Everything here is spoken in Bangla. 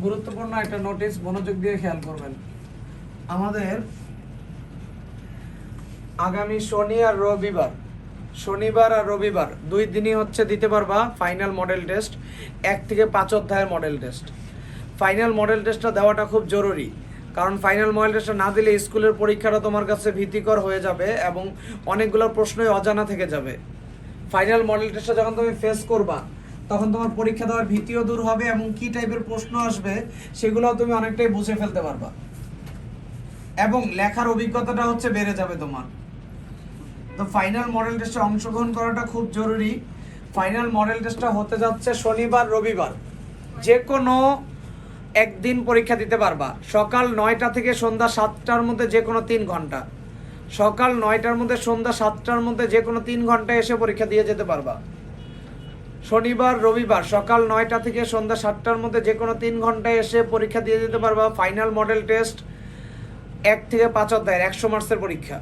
গুরুত্বপূর্ণ একটা নোটিশ, মনোযোগ দিয়ে খেয়াল করবেন। আমাদের আগামী শনিবার আর রবিবার 2 দিনই হচ্ছে দিতে পারবা ফাইনাল মডেল টেস্ট, 1 থেকে 5 অধ্যায়ের মডেল টেস্ট। ফাইনাল মডেল টেস্টটা দেওয়াটা খুব জরুরি, কারণ ফাইনাল মডেল টেস্টটা না দিলে স্কুলের পরীক্ষাটা তোমার কাছে ভীতিকর হয়ে যাবে এবং অনেকগুলো প্রশ্নই অজানা থেকে যাবে। ফাইনাল মডেল টেস্টটা যখন তুমি ফেস করবা তখন তোমার পরীক্ষা দেওয়ার ভীতিও দূর হবে এবং কি টাইপের প্রশ্ন আসবে সেগুলোও তুমি অনেকটাই বুঝে ফেলতে পারবা এবং লেখার অভিজ্ঞতাটা হচ্ছে বেড়ে যাবে তোমার। তো ফাইনাল মডেল টেস্টে অংশগ্রহণ করাটা খুব জরুরি। ফাইনাল মডেল টেস্টটা হতে যাচ্ছে শনিবার রবিবার, যে কোনো একদিন পরীক্ষা দিতে পারবা। সকাল 9টা থেকে সন্ধ্যা 7টার মধ্যে যে কোনো 3 ঘন্টা, সকাল 9টার মধ্যে সন্ধ্যা 7টার মধ্যে যে কোনো 3 ঘন্টা এসে পরীক্ষা দিয়ে যেতে পারবা। শনিবার রবিবার সকাল 9টা থেকে সন্ধ্যা 7টার মধ্যে যে কোনো 3 ঘন্টায় এসে পরীক্ষা দিয়ে যেতে পারবা। ফাইনাল মডেল টেস্ট 1 থেকে 5 অধ্যায়ের 100 মার্কসের পরীক্ষা।